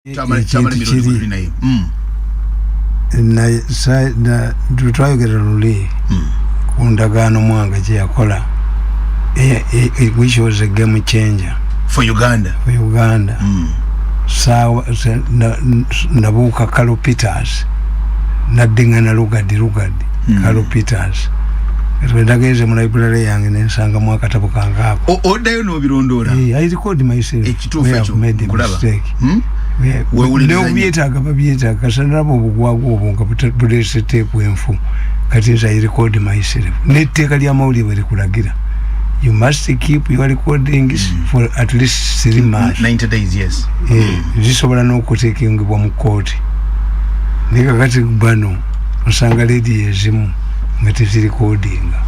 Tamale Mirundi naye. Na tutwayogera luli kundagaano mwanga gye yakola which was a game changer for Uganda. Sawa nabuuka Carl Peters naddingana lugadi Carl Peters ndageze mu library yange nensanga mu akatabo kange ako oddayo n'obirondoola. I record myself ekituufu ekyo kulaba weewulibyetaaga kasanabo obugwagu obwo nga buleese teepu enfu kati nze I record myself n'etteeka ly'amawulire bwe likulagira you must keep your recordings for at least 3 months 90 days. Yes. Zisobola n'okuteekingibwa mu kooti naye kakati bano osanga ledi ezimu nga tezirikodinga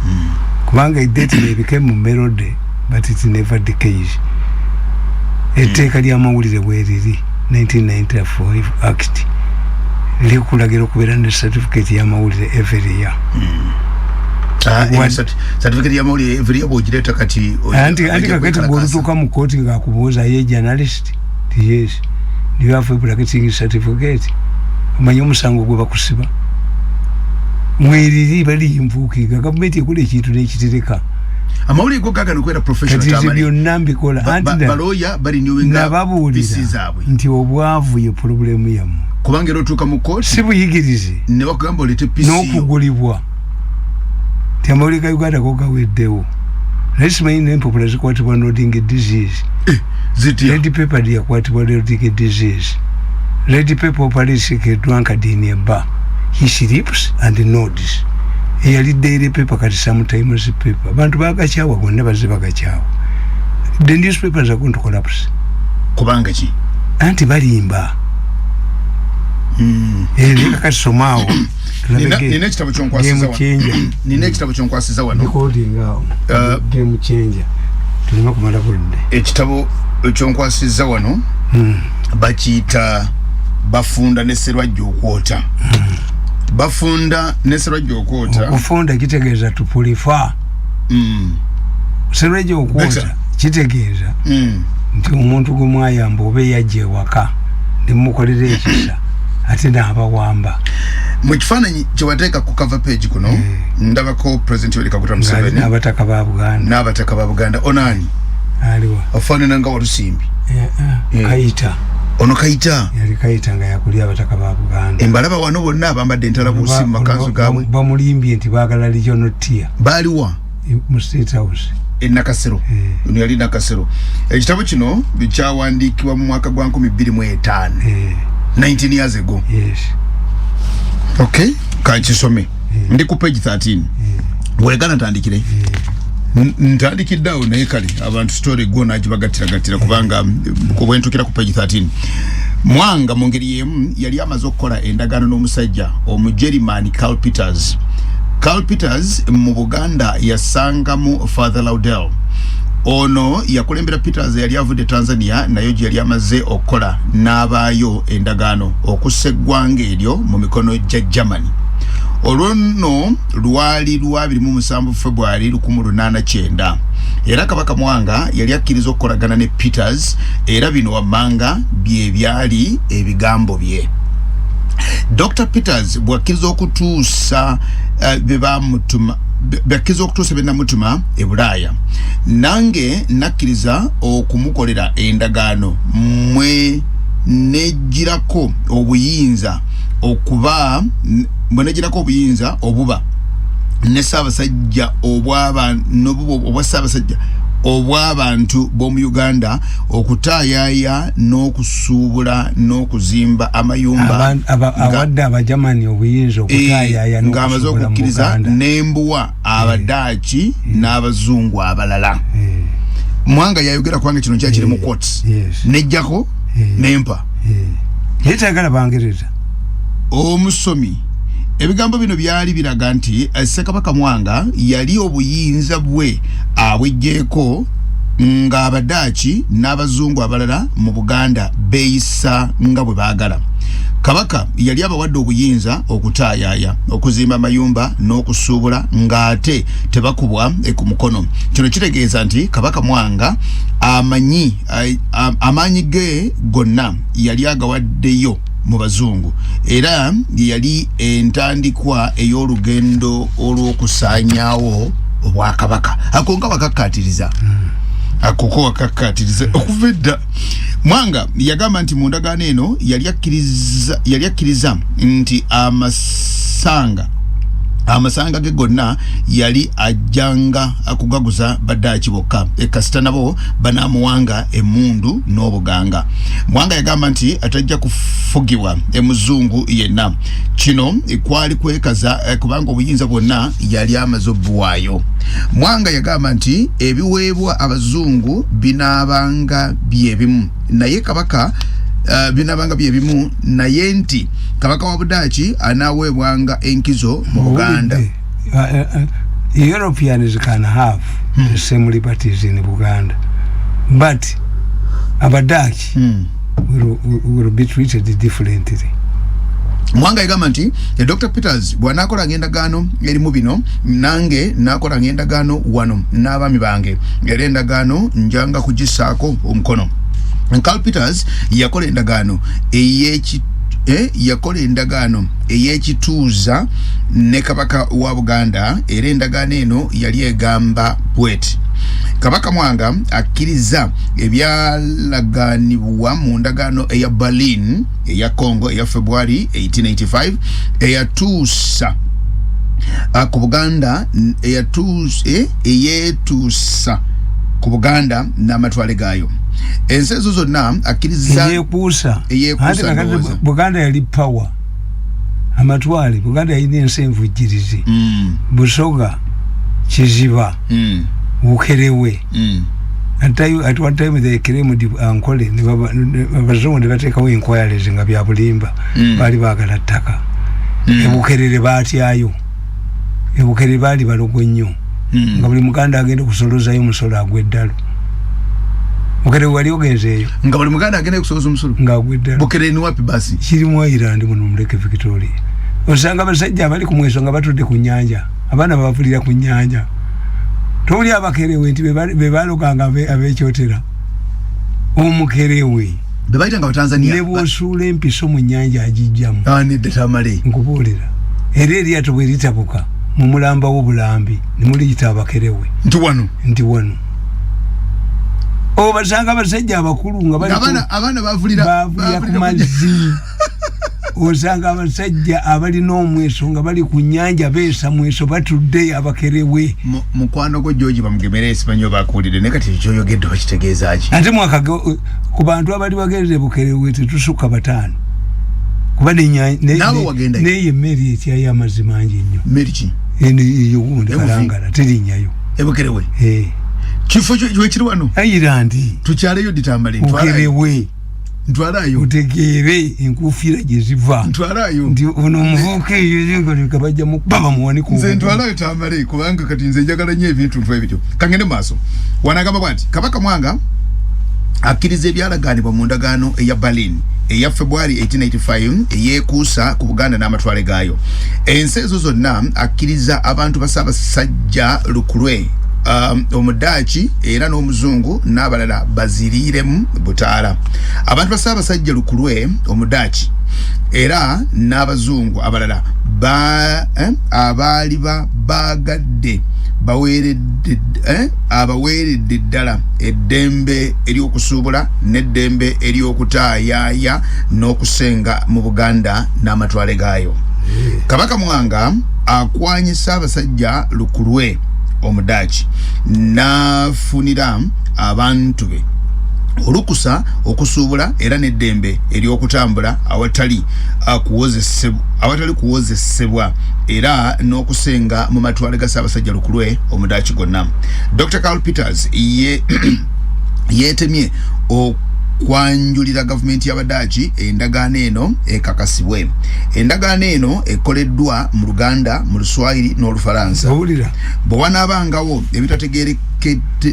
kubanga it became melody but it never decays. Etteeka ly'amawulire bweriri 1994 act likulagira okubeera ne certificate y'amawulire every year. Certificate y'amawulire every year bw'ogireta kati anti kakati bw'olutuuka mu kooti ng'akubuuza ye journalist yes do you have a practicing certificate omanyi omusango gwe bakusiba mweriri bali mvuukiga gavumenti ekola ekintu n'ekitereka amawulire go gagana okubeera professional kati byonna mbikola anti baloya bali nyowenga nababuulira nti obwavu ye problemu yammwe kubanga era otuuka mu kooti si buyigirize ne bakugamba olete PCO n'okugulibwa ti amawulire ga Uganda go gaweddewo naye simanyi n'empapula zikwatibwa nooding disease red paper lyakwatibwa nooding disease red paper operates a drunkard in a bar. He sleeps and nods. Eyali daily paper kati sometimes paper. Bantu bagakyawa gonna bazze bagakyawa. The newspapers are going to collapse. Kubanga ki? Anti balimba. Eka kati somaawo. Nina ekitabo kyonkwasiza wano. Nina ekitabo kyonkwasiza wano. Recording awo. Game changer. Tulina kumala bulunde. Ekitabo kyonkwasiza wano. Bakiyita bafunda ne serwajjaokwota. Bafunda ne serwajjaokwota. Okufunda kitegeeza tupulifa. Serwajjaokwota kitegeeza nti omuntu gwe mwayamba oba yajja ewaka ne mukolera ekisa ate n'abawamba. Mu kifaananyi kye wateeka ku cover page kuno ndabako President Yoweri Kaguta Museveni n'abataka ba Buganda. Onaani? Aliwa. Afaanana nga Walusimbi. Kayita. Ono Kayita yali Kayita nga yakulira abataka ba Buganda. Embalaba wano bonna abambadde entalabuusi mu makanzu gaabwe bamulimbye nti baagala Regional Tier. Baaliwa mu State House Nakasero. Ono yali Nakasero. Ekitabo kino kyawandiikibwa mu mwaka gwa 2005 19 years ago. Yes. Okay, kankisome. Ndi ku page 13. Weegana ntandikire. Ntandikiddawo naye kale abantu story gona agibagatira kubanga kubwentukira ku page 13. Mwanga mu ngeri yemu yali amaze okukola endagaano n'omusajja Omujerumani Carl Peters. Carl Peters mu Buganda yasangamu Father Laudel. Ono yakulembera Peters yali avudde Tanzania nayo gye yali amaze okukola n'abaayo endagaano okussa eggwanga eryo mu mikono gya Germany. Olwono lwali 27 February 1889 era Kabaka Mwanga yali akkiriza okukolagana ne Peters era bino wammanga bye byali ebigambo bye. Dr. Peters bwakkiriza okutuusa benamutuma e Bulaaya nange nakkiriza okumukolera endagaano mwe nejjirako obuyinza okuba mwenejirako obuyinza obuba ne Ssaabasajja obw'abantu b'omu Uganda okutaayaaya n'okusuubula n'okuzimba amayumba awadde Abajamani obuyinza okutaayaaya ng'amaze okukkiriza n'embuwa Abadaaki n'Abazungu abalala. Mwanga yayogera kubanga kino kyakiri mu courts nejjako n'empa yeetagala Bangereza. Omusomi ebigambo bino byali biraga nti Ssekabaka Mwanga yali obuyinza bwe abwejjeeko nga Abadaaki n'Abazungu abalala mu Buganda beeyisa nga bwe baagala. kabaka yali abawadde obuyinza okutaayaya okuzimba mayumba n'okusuubula ng'ate tebakubwa ku mukono. Kino kitegeeza nti kabaka Mwanga amaanyi ge gonna yali agawaddeyo mu bazungu era yali entandikwa ey'olugendo olw'okusaanyaawo obwakabaka. Akonga wakakkaatiriza akoko wakakkaatiriza okuva edda. Mwanga yagamba nti mu ndagaano eno yali akkiriza nti amasanga ge gonna yali ajjanga akugaguza baddaaki bokka ekasita nabo banaamuwanga emmundu n'obuganga. Mwanga yagamba nti atajja kufugibwa emuzungu yenna. Kino kwali kwekaza kubanga obuyinza bwonna yali amaze obbuwaayo. Mwanga yagamba nti ebiweebwa abazungu binaabanga byebimu naye kabaka binabanga byebimu naye nti kabaka wa Budaaki anaaweebwanga enkizo mu Buganda. Europeans can have the same liberties in Buganda, but Abadaaki will be treated differently. Mwanga yagamba nti Dr. Peters bw'anaakola endagaano erimu bino nange naakola endagaano wano n'abaami bange era endagaano njanga kugisaako omukono. Carl Peters yakola endagaano ey'ekituuza ne kabaka wa Buganda era endagaano eno yali egamba bweti: Kabaka Mwanga akkiriza ebyalagaanibwa mu ndagaano eya Berlin eya Congo eya February 1885 eyatuusa ku Buganda eyeetuusa ku Buganda n'amatwale gaayo. Ensi ezo zonna akkiriza eyeekuusa Buganda yali power amatwale. Buganda yalina ensi envujjirizi Busoga, Kiziba, Bukerewe. At one time they claimed Ankole abazungu ne bateekawo inquiries nga bya bulimba baali baagala ttaka. Ebukerere baatyayo, Ebukerere baali balogo nnyo nga buli Muganda agenda okusolozayo omusolo agw'eddalo. Bukerewe wali ogenzeeyo nga buli Muganda agenda okusoloza omusolo nga agw'eddalo. Bukerewe ni wapi basi? Kiri mu Ireland muno mu Lake Victoria. Osanga abasajja abali ku mweso nga batudde ku nnyanja, abaana babavulira ku nnyanja. Toli Abakerewe nti be baloganga abeekyotera. Omukerewe be bayitanga Abatanzania ne bw'osuula empiso mu nnyanja agijjamu. Nedda Tamale nkubuulira era eryato bwe litabuka mu mulamba w'obulambi ne muliyita Abakerewe nti wano. Basanga abasajja abakulu nga bali abaana bavulira ku mazzi. Osanga abasajja abalina omweso nga bali ku nnyanja beesa mweso batudde Abakerewe. Mukwano gwo George bamugemera Esipanyo bakuulire ne kati kyoyogedde bakitegeeza ki? Ate mwaka ku bantu abali bagenze Bukerewe tetusukka bataano. Kuba neye emmeri etya y'amazzi mangi nnyo. Mmeri ki? Eyo gundi Kalangala terinnyayo. Bukerewe? Kifo kiri wano? Ireland. Tukyaleyo Ditambale. Bukerewe. Ntwalayo. Utegeere enkufiira gye ziva. Ntwalayo. Nti ono omuvubuka eyo kabajja mu baba muwaniku. Nze ntwalayo Tambale kubanga kati nze njagala nnyo ebintu nfu ebityo. Kangende maaso. Wanagamba bw'ati Kabaka Mwanga akkiriza ebyalagaanibwa mu ndagaano eya Berlin eya February 1885 eyeekuusa ku Buganda n'amatwale gaayo. Ensi ezo zonna akkiriza abantu ba Ssaabasajja Lukulwe Omudaaki era n'Omuzungu n'abalala baziriiremu Butaala. Abantu ba Ssaabasajja Lukulwe Omudaaki era n'Abazungu abalala abaali baagadde abaweeredde ddala eddembe ery'okusuubula n'eddembe ery'okutaayaaya n'okusenga mu Buganda n'amatwale gaayo. Kabaka Mwanga akwanye Ssaabasajja Lukulwe Omudaaki n'afunira abantu be olukusa okusuubula era n'eddembe ery'okutambula awatali kuwozesebwa era n'okusenga mu matwale ga Ssaabasajja Lukulwe Omudaaki gonna. Dr. Carl Peters yeetemye kwanjulira gavumenti y'Abadaaji endagaano eno ekakasibwe. Endagaano eno ekoleddwa mu Luganda, mu Luswayiri n'Olufalansa. Bwe wanaabangawo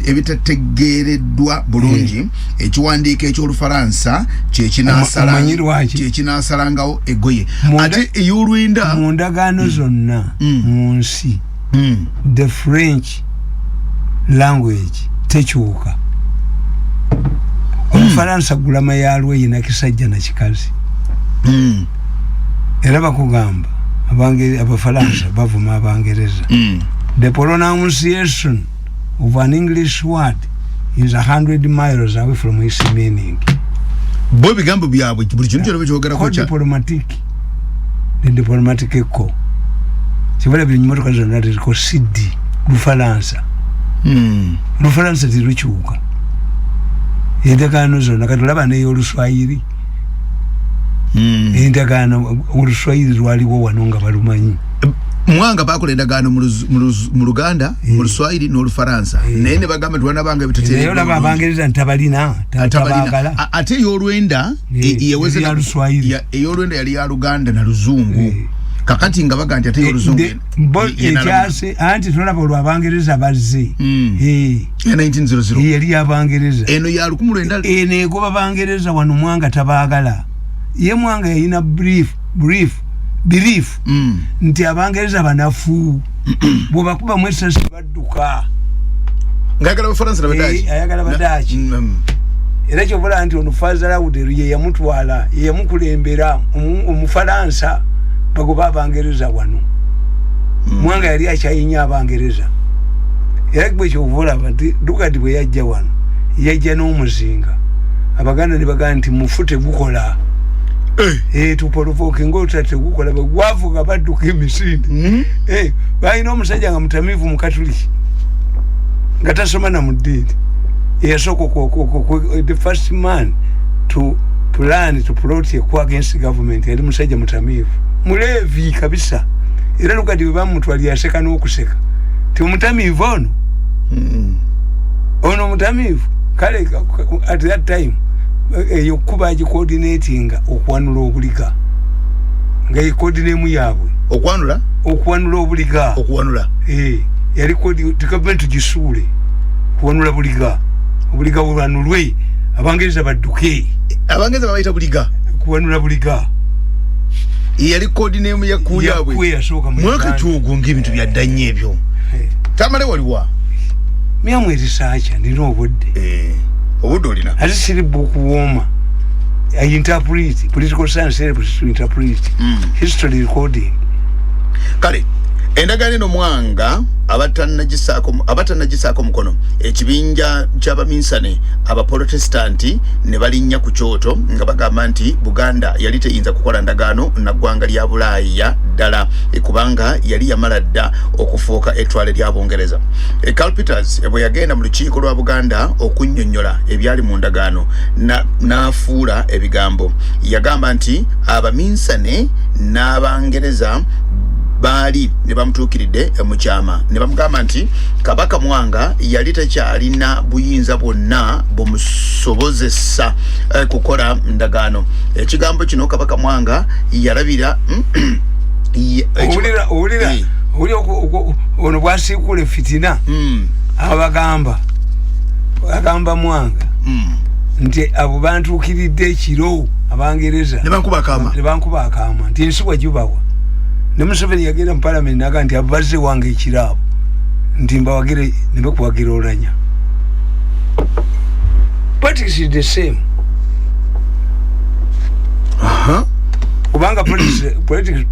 ebitategeereddwa bulungi, ekiwandiiko eky'Olufalansa kyekinaasalangawo eggoye. Ate ey'Olwenda mu ndagaano zonna mu nsi the French language tekyuka. Olufalansa gulama yalwo yina kisajja na kikazi. Era bakugamba Abafalansa bavuma Abangereza. The pronunciation of an English word is 100 miles away from its meaning. Bo bigambo byabwe buli kintu kyonna kyogera ko kya diplomatic echo. Kibala binyimotoka zonna ziriko CD Lufalansa. Lufalansa zirukyuka. Endagaano zonna katulaba n'ey'Oluswayiri. Endagaano Oluswayiri lwaliwo wano nga balumanyi. Mwanga bakola endagaano mu Luganda, mu Luswayiri n'Olufalansa. Naye ne bagamba twanabanga bitateereddwa. Naye olaba Abangereza ntabalina tabaagala. Ate ey'Olwenda ey'Olwenda yali ya Luganda na Luzungu. Kakati nga baganja ate y'Oluzungu. Ekyase anti tulaba olwo Abangereza bazze. Ya 1900. Yali Abangereza. Eno ya 1900. Eno egoba Abangereza wano Mwanga tabaagala. Ye Mwanga yalina belief nti Abangereza banafu bwe bakuba mwesasi badduka. Ngayagala Abafalansa n'Abadaaji. Ayagala Abadaaji. Era kyobula nti ono Fazalawude ye yamutwala ye yamukulembera Omufalansa bagoba Abangereza wano. Mwanga yali akyayinya Abangereza. Era bwe kyobula nti Dukati bwe yajja wano yajja n'omuzinga. Abaganda ne bagamba nti mufute gukola. Tupolovoke ngotate gukola bagwavuga badduka emisinde. Bayina omusajja nga mutamivu mu Katuliki nga tasoma na mu ddiini. Yasooka the first man to plan to plot against government yali musajja mutamivu mulevi kabisa. Era Lukati bwe bamutwali yaseka n'okuseka ti mutamivu ono mutamivu kale at that time yokuba coordinating okwanula obuliga nga coordinate yaabwe okwanula obuliga yali government gisuule kwanula buliga obuliga bulwanulwe Abangereza badduke. Abangereza babayita buliga kwanula buliga yali coordinate ya kuyabwe mwaka kyugo ng'ebintu byaddanye ebyo. Tamale waliwa myamwezi saacha ndino obudde obudde olina ate siri bukuwooma. I interpret political science helps to interpret history recording. Kale endagaano eno Mwanga abatanagisaako mukono ekibinja ky'Abaminsane Abaprotestanti ne balinnya ku kyoto nga bagamba nti Buganda yali teyinza kukola ndagaano na ggwanga lya Bulaaya ddala kubanga yali yamala dda okufuuka ettwale ly'Abongereza. Karl Peters bwe yagenda mu lukiiko lwa Buganda okunnyonnyola ebyali mu ndagaano n'afuula ebigambo. Yagamba nti Abaminsane n'Abangereza baali ne bamutuukiridde mu kyama ne bamugamba nti Kabaka Mwanga yali takyalina buyinza bwonna bumusobozesa kukola ndagaano. Ekigambo kino Kabaka Mwanga yalabira owulira ono bwasiikula fitina agamba Mwanga nti abo bantuukiridde ekiro Abangereza ne bankuba akaama nti ensi wagibawa. Ne Museveni yagenda mu parliament naga nti abazze wange ekirabo nti mbawagire ne bakuwagira olanya. Politics is the same. Kubanga politics,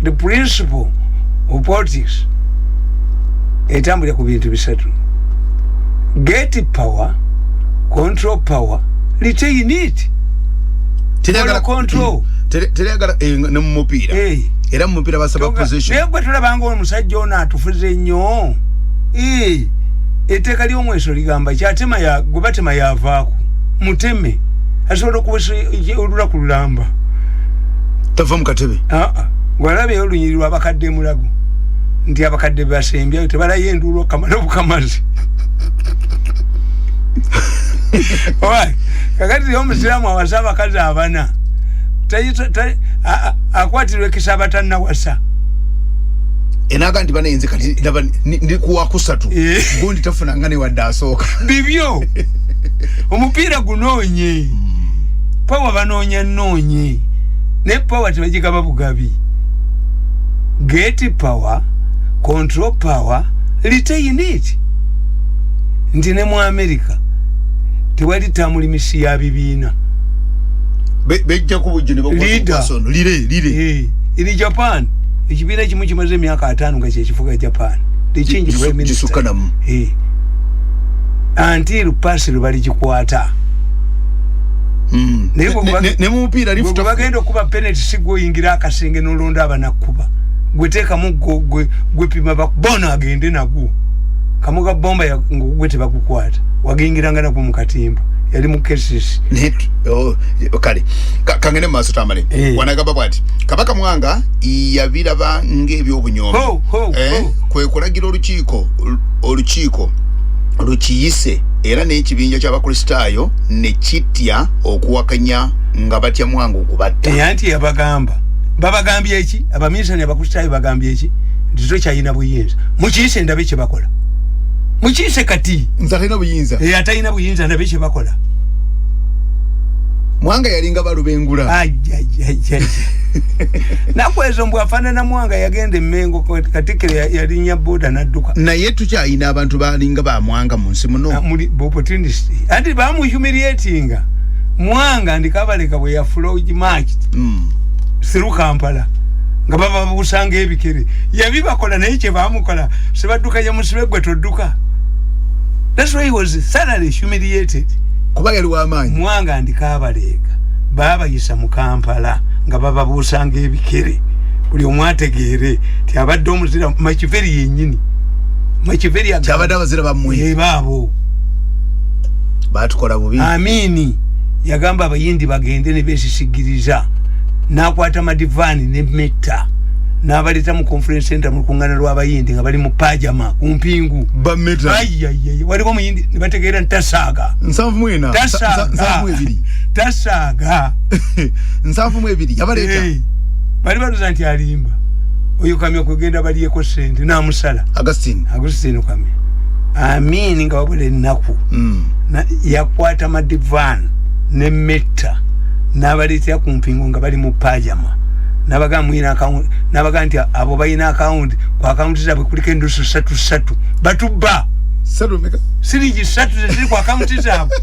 the principle of politics etambulira ku bintu bisatu: get power, control power, retain it. Control tereyagala ne mu mupiira era mu mupiira basaba position. Naye gwe tulabanga omusajja ono atufuze nnyo. Etteeka ly'omweso ligamba kyatema gwe batema yavaako muteme asobola okubusa olunaku lulamba tava mu katebe. Gwalabye olunyiri lw'abakadde mulago nti abakadde basembyayo tebalayo enduulu okamala obukamazi. Owa kakati yo musiramu awasaba kaza abana akwatirwe kisabata na wasa enaga ndi bana yenze kati ndi kuwa kusatu gundi tafuna ngane wadda asoka bibyo omupira gunonye power banonye nonye ne power tebajigaba bugabi get power control power retain it ndine mu America tewali Tamale misi ya bibina bejja kubujene bakwasono lire ili Japan ekibira kimu kimaze emyaka 5 nga kyekifuga Japan they change the minister until pass bali kikwata ne mupira lifuta bagenda kuba penalty sigwo yingira akasenge nolonda abanakuba gweteka mugo gwepima bakubona agende nagwo kamuga bomba ya gwete bakukwata wagingiranga na kumukatimba yali mukesisi kale kangene maso Tamale wanagaba bwati kabaka Mwanga yabiraba ngebyo obunyoma kwe kulagira olukiiko olukiyise era n'ekibinja ky'abakristaayo ne kitya okuwakanya nga batya Mwanga okubatta anti babagambye eki abaminsani abakristaayo bagambye eki ndizo kyayina buyinza mukiyise ndabe kye bakola mukiyise kati nzalina buyinza atalina buyinza ndabe kye bakola Mwanga yalinga balubengula nakwezo mbwa afanana Mwanga yagende Mengo katikere yalinya boda nadduka naye tukyayina abantu balinga ba Mwanga mu nsi muno muri opportunity andi bamu humiliating Mwanga ndikabaleka bwe ya flow market through Kampala nga baba busanga ebikere yabibakola naye kye bamukola sebadduka ya musibegwe todduka. That's why he was thoroughly humiliated. Kuba yali wa amaanyi Mwanga ndikabaleka baba yisa mu Kampala nga baba busanga ebikere buli omwategeere ti abadde omuzira makiveri yennyini makiveri abadde abazira bamwe baabo batukola bubi amini yagamba abayindi bagende ne besisigiriza nakwata madivani ne metta n'abaleta mu conference center mu kungana lw'abayindi nga bali mu pajama kumpingu bameta waliko muyindi ne bategeera ntasaaga nsanvu mwena nsanvu ebiri tasaaga nsanvu mwebiri yabaleta bali baluza nti alimba oyo kamya kugenda baliyeko sente n'amusala Agustin kamya amini nga wabula ennaku yakwata madivani ne metta n'abaleta kumpingu nga bali mu pajama nabaga mwina account nabaga nti abo bayina account kwa account zabwe kuliko endusu 3 batubba meka siringi 3 ziri kwa account zabwe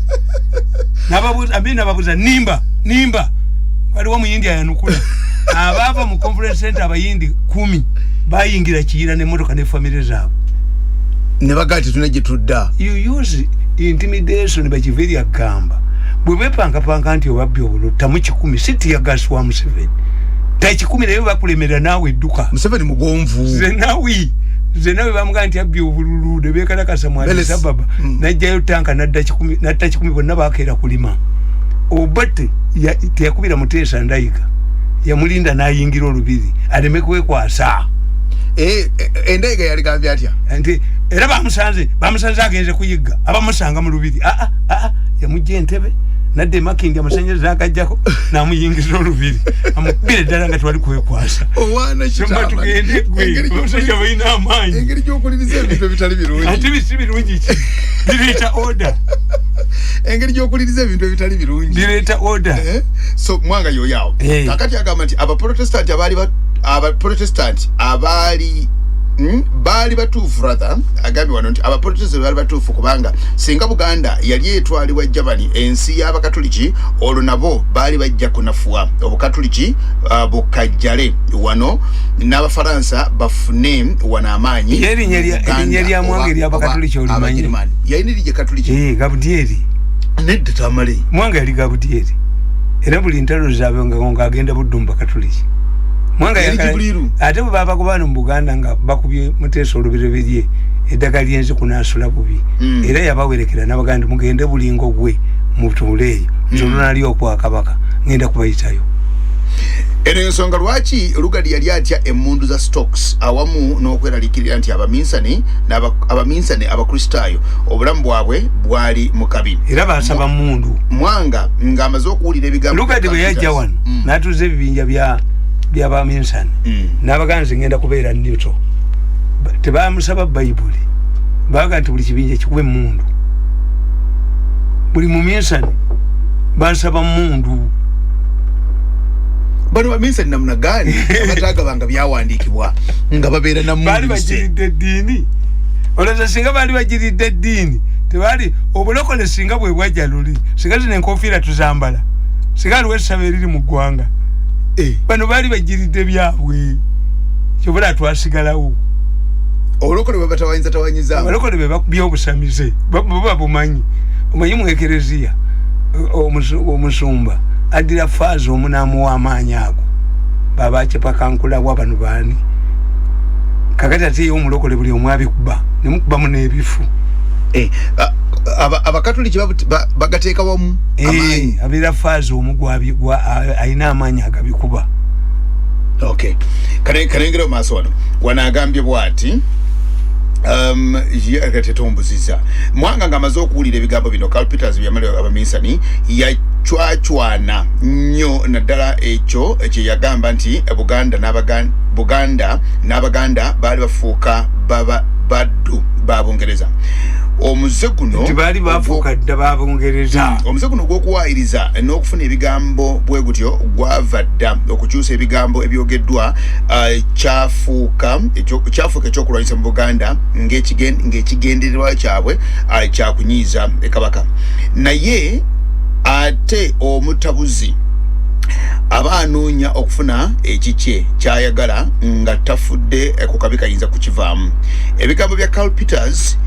nababuza nimba waliwo mu India yanukula abava mu conference center abayindi 10 bayingira kiyira ne motoka ne family zabo ne bagati tuneje tudda you use intimidation bakiveri agamba bwe panga nti obabbi obulutta mu 10 city ya gas wa Museveni Tachikumi leo bakulemera nawe edduka. Museveni mugonvu. Zenawi bamuga nti abbi obululu de bekala kasamwali sababa. Najjayo tanka nadda 10 bonna bakeera kulima. Obote yakubira Mutesa Ndayika. Yamulinda nayingira olubiri. Alemekwe kwasa. Endayika yali gambye atya. Nti era bamusanze agenze kuyigga. Abamusanga mu lubiri. Yamujje Entebbe. Nadde makingi amasanyalaze akajjako namuyingiza olubiri amukubire ddala nga twali kwekwasa owana kitama tugende gwe omusajja balina amaanyi engeri gy'okuliriza ebintu ebitali birungi ate bisi birungi ki bireeta order engeri gy'okuliriza ebintu ebitali birungi bireeta order so Mwanga yoyaawo kakati agamba nti abaprotestant abaali bali batuufu rather agabi wano nti abaprotestant bali batuufu kubanga singa Buganda yali etwalibwa Germany ensi y'abakatoliki olwo nabo bali bajja kunafuwa obukatoliki bukajjale wano n'abafaransa bafune wana amaanyi erinnya lya Mwanga eri abakatoliki olimanyi yayinirije katoliki Gabudieri nedda Tamale Mwanga yali Gabudieri era buli ntalo zaabwe nga agenda Budumba katoliki Mwanga yakaliru ate baba kubana mu Buganda nga bakubye Mutesa olubiribirye eddagala lyenze kunasula bubi era yabawerekera n'abaganda mugende bulingo gwe mu tuleeyo nzolona ali okwa kabaka ngenda kubayitayo eno ensonga lwaki Lugadi yali atya emmundu za stocks awamu n'okweralikirira nti abaminsane abakristaayo obulamu bwabwe bwali mu kabi era basaba mundu Mwanga ng'amaze okuwulira ebigambo Lugadi bwe yajja wano n'atuuza ebibinja by'abaminsane n'abaganzi ngenda kubeera newto tebamusaba bayibuli baga nti buli kibinja kikuba emmundu buli muminsane basaba mundu bano baminsani namuna gani abatagabanga byawandiikibwa nga babeera na mundu bali bajiridde eddiini olowooza singa bali bajiridde eddiini tebali obulokole singa bwe bwajja luli singa zino enkofiira tuzambala singa aliwo essaba eriri mu ggwanga bano bali bajiridde byabwe kyobula twasigalawo olokole bwe batawanyiza abalokole be byobusamize baba bumanyi omanyi mu ekereziya omusumba adira faazi omunaamu w'amaanyi ago baba akyepakankulawa bano baani kakati ate omulokole buli omu abikuba nemukubamu n'ebifu abakatoliki bagateeka wamu amaanyi abira faazi omu alina amaanyi agabikuba kanengera maaso wano wanaagambye bwati tetombuziza Mwanga ng'amaze okuwulira ebigambo bino Carl Peters byamale abaminsani yachwachwana nnyo naddala ekyo yagamba nti Buganda n'Abaganda baali bafuuka baddu b'Abongereza omuze guno tibali bafuuka dda b'Abongereza omuze guno gw'okuwaayiriza n'okufuna ebigambo bwe gutyo gwava dda okukyusa ebigambo ebyogeddwa kyafuuka ekyokulwanyisa mu Buganda ng'ekigendererwa kyabwe kyakunyiiza Kabaka naye ate omutabuzi aba anoonya okufuna ekikye kyayagala nga tafudde ku kabi kayinza kukivaamu ebigambo bya Carl Peters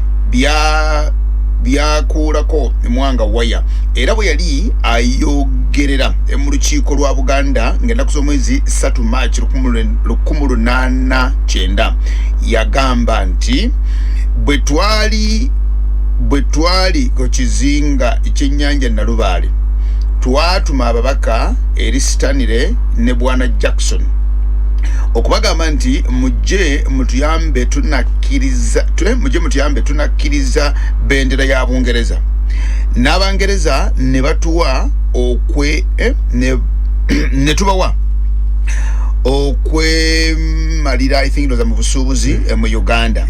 byakuulako Mwanga waya era bwe yali ayogerera mu lukiiko lwa Buganda ng'ennaku z'omwezi 3 Maachi 1889 yagamba nti bwe twali ku kizinga ekyennyanja Nalubaale twatuma ababaka eri Stanley ne Bwana Jackson okubagamba nti mujje mutuyambe tunakkiriza bendera ya Bungereza n'Abangereza ne batuwa ne tubawa okwemalira I think ndoza mu busuubuzi mu Uganda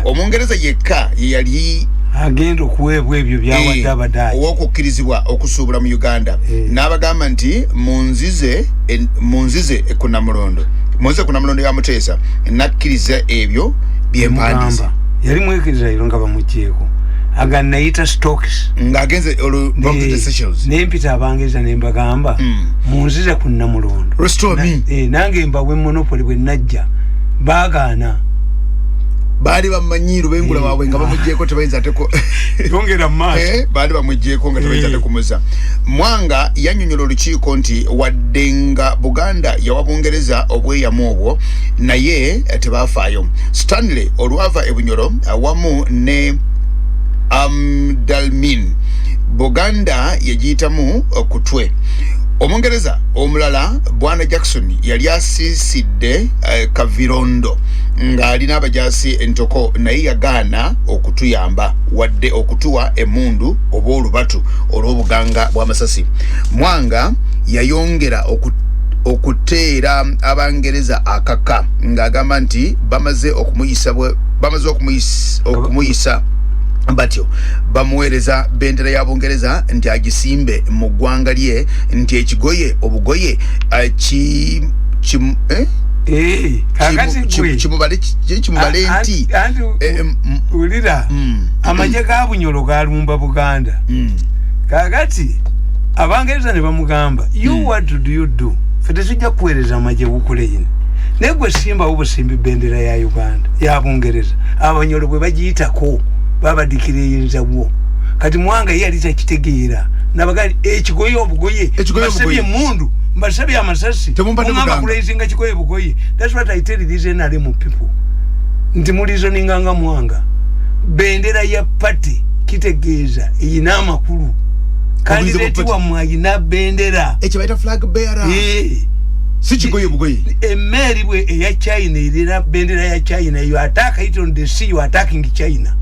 Omungereza yekka yali agenda okuweebwa ebyo byawadde abadaayi ow'okukkirizibwa okusuubula mu Uganda n'abagamba nti munzize ku Namulondo ya Muteesa nakkiriza ebyo byempandiise yali mwekiriza ero nga bamugyeko aga nayita stocks ng'agenze nempita Abangereza nembagamba munzize ku Namulondo nange mbawe monopoly bwe najja baagaana baali bamanyi lubengula waabwe nga bamugyeko tebayinza teko yongera maaso baali bamugyeko nga tebayinza tekumuza Mwanga yannyonnyola olukiiko nti wadde nga Buganda yawa Bungereza obweyamu obwo naye tebaafaayo Stanley olwava ebunyolo awamu ne Dalmin Buganda yagiyitamu kutwe Omungereza omulala Bwana Jackson yali asiisidde Kavirondo ng'alina abajaasi entoko naye yagaana okutuyamba wadde okutuwa emmundu oba olubatu olw'obuganga bw'amasasi Mwanga yayongera okuteera Abangereza akaka ng'agamba nti bamaze okumuyisa batyo bamuweereza bendera ya Bungereza nti agisimbe mu ggwanga lye nti obugoye kimubale nti ulira amagye ga Bunyolo galumba Buganda kakati Abangereza ne bamugamba what do you do fete tujja kuweereza amagye bukule yino negwe simba obusimbi bendera ya Uganda ya Bungereza Abanyolo bwe bagiyitako babadikiriyinzawo kati Mwanga yali takitegeera nabagali ekigoye obugoye basebye mundu mbasabye amasasi omwamba kulezinga kigoye bugoye that's what I tell these NRM people nti mulizoninga nga Mwanga bendera ya party kitegeeza iyina amakulu kandidate wa mwayina bendera ekibaita flag bearer sichigoye bugoye emmeri bwe eya China irina bendera ya China, you attack it on the sea, you attacking China.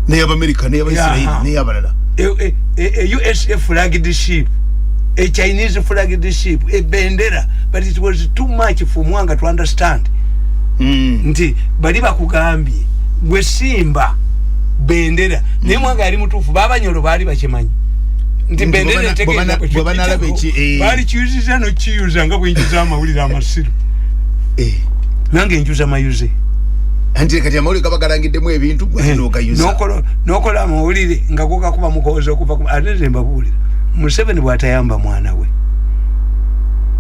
Ne America ne Israel ne abalala. A USA flagged ship, a Chinese flagged ship, a bendera, but it was too much for Mwanga to understand. Nti bali bakugambye gwe Simba bendera ne Mwanga ali mutufu baba nyolo bali bakimanyi nti bendera tekena bali kyuziza no kyuza nga bwinjiza amawulira amasiru nange njuza mayuze andi kati amawulire gabagalangidemu ebintu gwino kayuza nokola amawulire nga kuba mukozo kuva ateze mbabulira Museveni bwatayamba mwana we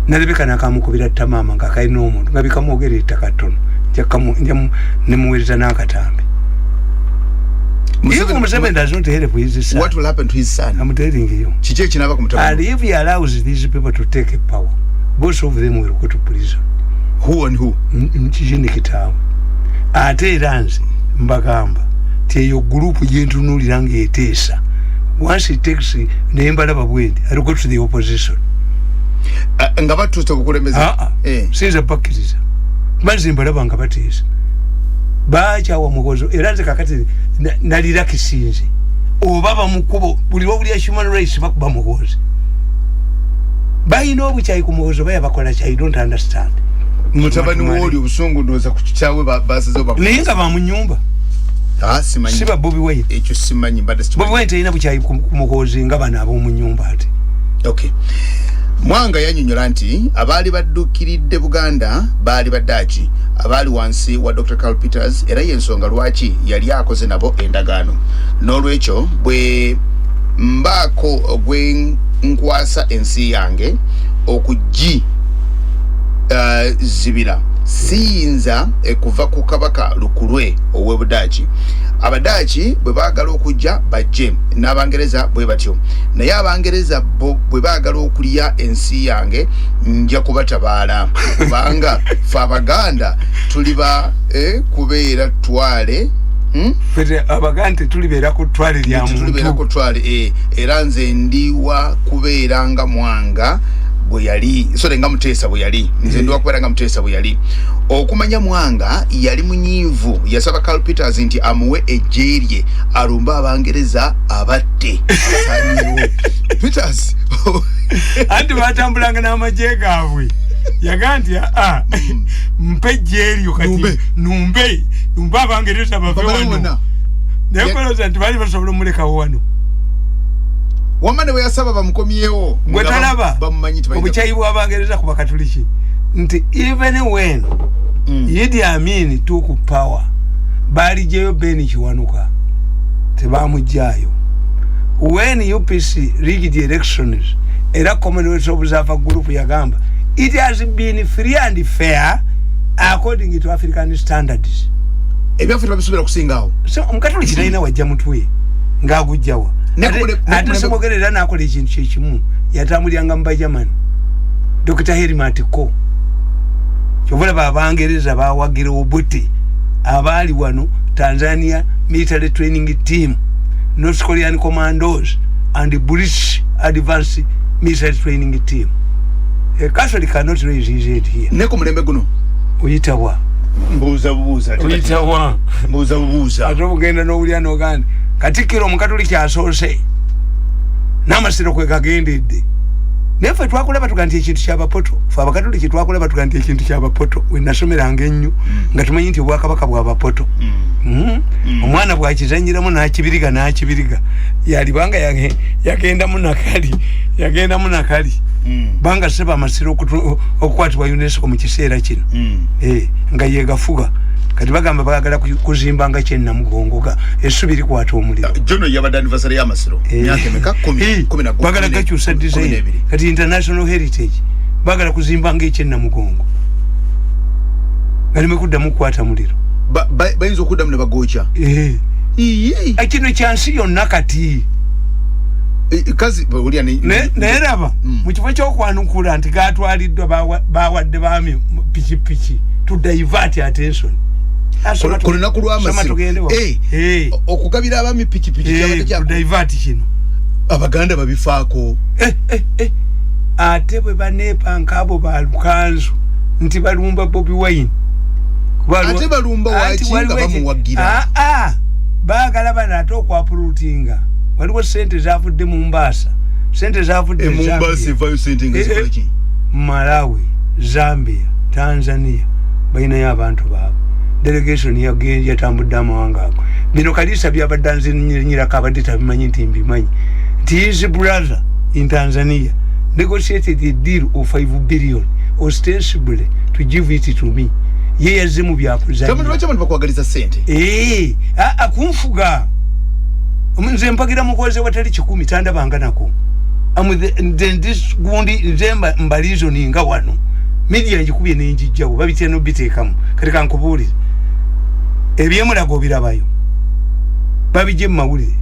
nalibika nakamukubira tamama nga kaina omuntu nga bikamwogera ettaka ttono nemuweza n'akatambi. If Museveni does not help his son, what will happen to his son? I'm telling you. And if he allows these people to take a power, both of them will go to prison. Who and who? Nchini kitabu. Ate iranzi mbagamba teyo group yentunuliranga etesa. Once he takes the embala babwendi, I'll go to the opposition. Ngabatu kukulemeza. Sinza pakiriza. Manzi embala banga batisa. Bacha wa mugozo eranze kakati nalira kisinzi obaba mukubo buli wabuli ya human rights bakuba mugozo bayino obuchayi ku mugozo baya bakola I don't understand. Mutabani woli obusungu ndoza kukichawe basazo bakuba ninga ba munyumba simanyi siba Bobi Wine ekyo simanyi mbadde Bobi Wine ina buchayi ku mugozo nga bana abo munyumba ati. Okay. Mwanga yanyonyola nti abali baddukiridde Buganda bali baddaaki abali wansi wa Dr. Carl Peters era yensonga lwaki yali akoze nabo endagaano n'olwekyo bwe mbaako ogwe nkwasa ensi yange okugi zibira siyinza kuva ku kabaka lukulwe ow'Ebuddaaki. Abaddaaki bwe baagala okujja bajje n'Abangereza bwe batyo naye Abangereza bwe baagala okulya ensi yange nja kubatabaala kubanga fe Abaganda tuliba kubeera Twale fete Abaganda tulibeera ku Twale lya muntu tulibeera ku Twale era nze ndiwa kubeera nga Mwanga bwe yali nga Muteesa bwe yali nze ndiwa kubeera nga Muteesa bwe yali. Okumanya Mwanga yali munyiivu yasaba Carl Peters nti amuwe ejjeerye alumba Abangereza abatte Peters anti batambulanga n'amagye gaabwe yaganti mpe ejjeeryo kati numbe Abangereza bave wano nekoloza nti bali basobola omulekawo wano wamane bwe yasaba bamukomyewo gwe talaba obuchayi bw'Abangereza ku bakatuliki nti even when Idi Amin took power bali jeyo Beni Kiwanuka tebamujjayo when UPC rigged the elections era Commonwealth Observer Group yagamba it has been free and fair according to African standards. Ebyaffe babisubira kusingawo so omukatuliki talina wajja mutwe ng'agujjawa ate semogerera n'akola ekintu kyekimu yatambulyanga mu Bajamani Dr. Helmut Kohl kyobulaba Abangereza bawagira obuti abali wano Tanzania military training team, North Korean commandos and the British advanced military training team. A Catholic cannot raise his head here. Neko mulembe guno uyitawa mbuza uyitawa mbuza atobugenda n'owulya n'oganda Katikkiro omukatoliki asoose n'amasiro kwe kagendedde nefe twakulaba tuga nti ekintu ky'abapoto fe abakatoliki twakulaba tuga nti ekintu ky'abapoto we nasomeranga ennyo nga tumanyi nti obwakabaka bw'abapoto omwana bwakizanyiramu n'akibiriga yalibanga yagendamu nakali banga seba amasiro okukwatibwa UNESCO mu kiseera kino nga yegafuga kati bagamba bagala kuzimbanga Kyennamugongo essubi likwata omuliro jono yabadde anniversary y'amasiro myaka emeka 10 bagala gakyusa design kati international heritage bagala kuzimbanga Kyennamugongo galime kuddamu kukwata muliro bayinza okuddamu ne bagocha kino kyansi yonna kati kazi bawulya neraba mu kifo ky'okwanukula nti gatwaliddwa bawadde baami pikipiki to divert attention kulina kulw'amasiro okugabira abami pikipiki to divert kino Abaganda babifaako ate bwe baneepanka abo balukanzu nti balumba Bobi Wine ate balumba wakinga bamuwagira baagala bana ate okwapulutinga waliwo sente zavudde mu Mombasa sente zavudde Mombasa evayo sente nga zikola ki Malawi Zambia Tanzania bayinayo abantu baabwe delegation yagenje yatambudde amawanga ago bino kalisa byabadde nzinyirako abadde tabimanyi nti mbimanyi nti his brother in Tanzania negotiated a deal of 5 billion ostensibly to give it to me ye yazimu byakuzanya tamani wacha abantu bakwagaliza sente akumfuga nze mpagira mukoze watali 10 tanda banganako then this gundi nzemba mbalizo ninga wano media njikubye nenjijjawo babitya no bitekamu kati kankubulire ebyemulago birabayo babije mawulire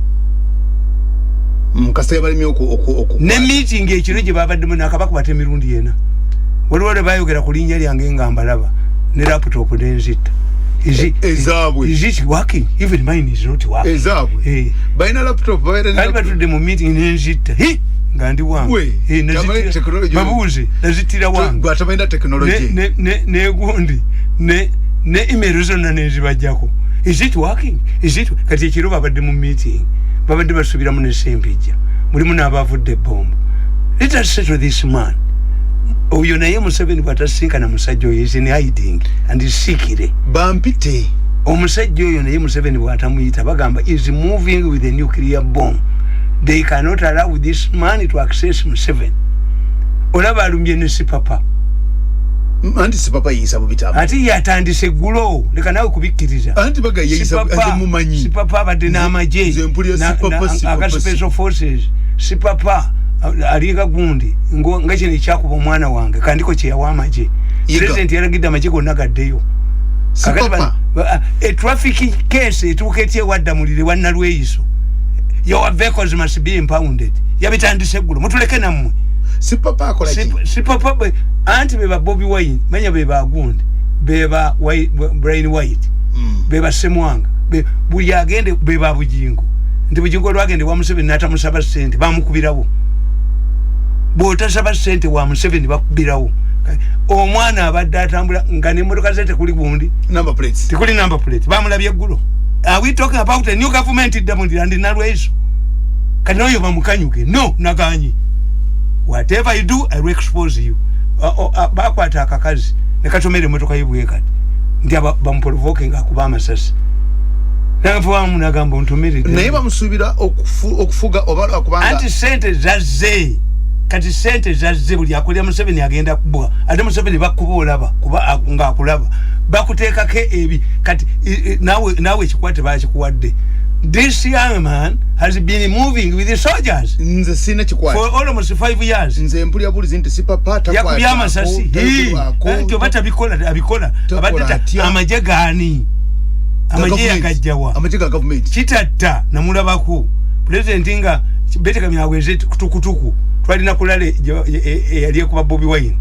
mukasaya bali myoko ne meeting ekiro gye babadde mu nakabaka bate mirundi yena waliwo bayogera kulinnya lyange ngambalaba ne laptop denzita is it working? Even mine is not working. Exactly. Baina laptop baina tude mu meeting nenzita ngandi wangu babuze nazitira wangu gwatabaina technology ne gundi ne email zonna nezibajjako is it working? Is it kati ekiro babadde mu meeting babadde basubira mu nesembijja mulimu n'abavudde bomb. Let us settle this man. Oyo naye Museveni bwatasinkana musajja oyo is in hiding and is sikire bampite omusajja oyo naye Museveni bwatamuyita bagamba is moving with a nuclear bomb. They cannot allow this man to access Museveni. Olaba alumbye ne sipapa anti sipapa yisa bubitamu ati yatandise gulo leka nawe kubikkiriza anti baga yisa azimumanyi sipapa badde n'amaje na special forces sipapa aliga gundi nga kino kyakuba omwana wange kandiko kye yawa amaje president yaragidde amaje gonna gaddeyo a traffic case etuuka etya ewadda mulire wannalweyiso your vehicles must be impounded yabitandise eggulo mutuleke nammwe sipapa akola ki sipapa anti beba Bobi Wine manya beba gundi beba Brain White beba Semwanga buli agende beba bujingo ndi bujingo lwagende wa Museveni natamusaba sente bamukubirawo bota saba sente wa Museveni bakubirawo omwana abadde atambula nga ne motoka zete kuli gundi number plates tikuli number plate bamulabye eggulo are we talking about a new government iddamundi and nalwezo kanoyo bamukanyuke no naganyi whatever you do I will expose you bakwata akakazi nekatomere motoka yibwekati ndi bamuprovoke ngakuba amasasi nafuwa munagamba ontomere naye bamusubira okufuga obala kubanga anti sente zazze kati sente zazze buli akolya Museveni agenda kubwa ate Museveni bakubulaba kuba ngakulaba bakuteekako ebi kati nawe kikwate bakikuwadde. This young man has been moving with the soldiers nze sina kikwate for almost 5 years. Nze mpulya bulizi nti sipapata kwa yakubya amasasi nti bata abikola abadde amaje gani amaje yakajjawa amaje ga government kitatta namulabako president nga beteka myaweze kutukutuku twalina kulale yali kuba Bobi Wine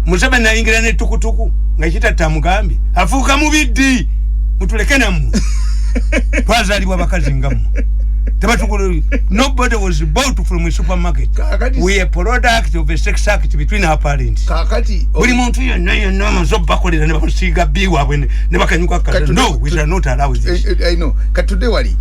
Museveni ayingira ne tukutuku nga kitatta mugambi afuuka mubiddi mutuleke namu twazalibwa bakazi ngamu tabatukulu nobody was bought from a supermarket we a product of a sex act between our parents kakati buli muntu yonna mazo bakolera ne bamusiga biwa abwene ne bakanyuka kaza no we shall not allow this I know katude wali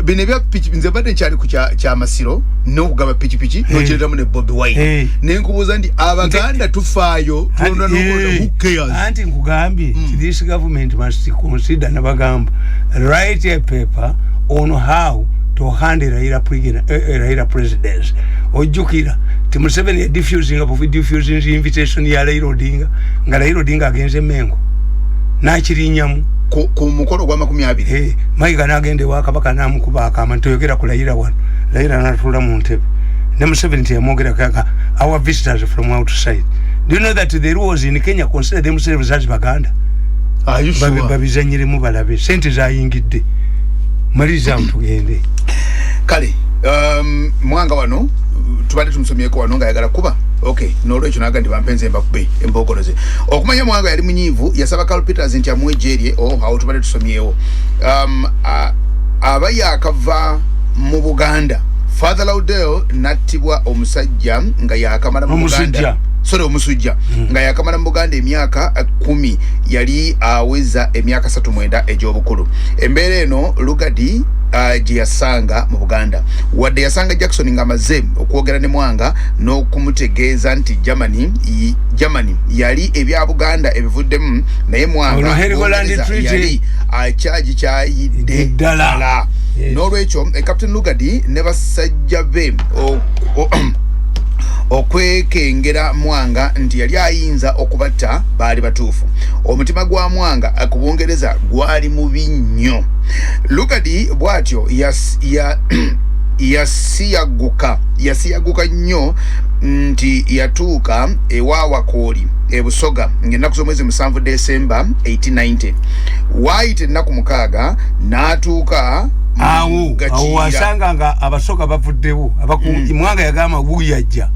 bine bya pichi nze bade cyali ku cya masiro no kugaba pichi no kireta mu ne Bobi Wine ne nkubuza ndi abaganda tufayo tunda no who cares anti nkugambye this government must consider nabagamba write a paper on how to handle Raila presidents ojukira ti Museveni diffusing the invitation ya Raila Odinga nga Raila Odinga agenze Mengo na kirinyamu ku mukolo gwa 20 mayiga nagende wakabaka namukuba akamanto yogera ku Raila wano Raila natula mu ntebe ne Museveni tiyamogera kaka our visitors from outside. Do you know that the rules in Kenya consider themselves as Baganda? Are you sure? Babizanyire mu balabe sente zayingidde maliza mtugende kale mwanga wano tubali tumusomyeko wano nga yagala kuba okay nolo ekyo naga ndi bampenze mbakube embogoloze okumanya mwanga yali munyivu yasaba Carl Peters nti amwejerie awo tubali tusomyewo abaya akava mu Buganda Father Laudel nattibwa omusajja nga yakamala mu Buganda. Omusujja nga yakamala mu Buganda emyaka 10 yali aweza emyaka 39 egy'obukulu. Embeera eno Lugadi gye yasanga mu Buganda wadde yasanga Jackson nga amaze okwogera ne Mwanga n'okumutegeeza nti Germany yali ebya Buganda ebivuddemu naye Mwanga yali akyagikyayidde ddala. N'olwekyo Captain Lugadi ne basajja be okwekengera Mwanga nti yali ayinza okubatta baali batuufu. Omutima gwa Mwanga akubongereza gwali mubi nnyo. Lugadi bwatyo yasiyaguka nnyo nti yatuuka ewa Wakooli ebusoga ng'ennaku z'omwezi 7 December 1890. Waayita ennaku 6 n'atuuka awo wasanga nga abasoga bavuddewo Mwanga yagamba buyajja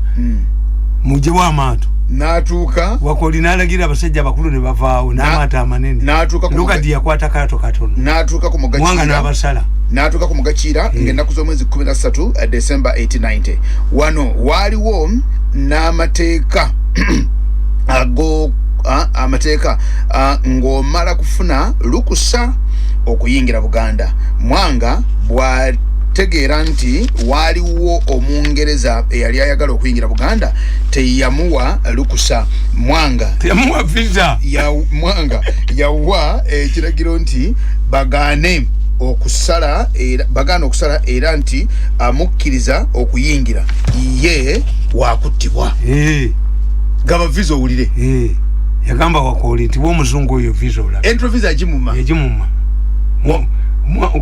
muje w'amaato n'atuuka Wakooli n'alagira abasajja abakulu ne bavaawo n'amaato amanene Lugadi yakwata kaato katono n'atuuka ku Mugakiira Mwanga n'abasala n'atuuka ku Mugakiira ng'ennaku z'omwezi 13 December 1890. Wano waaliwo n'amateeka amateeka ng'omala kufuna lukusa okuyingira Buganda. Mwanga bwategeera nti waaliwo Omungereza eyali ayagala okuyingira Buganda teyamuwa lukusa. Mwanga teyamuwa visa. Mwanga yawa ekiragiro nti bagaane okusala era nti amukkiriza okuyingira ye wakuttibwa. Gaba visa owulire. Yagamba Wakooli nti w'omuzungu oyo visa olaba. Entro visa yagimuma.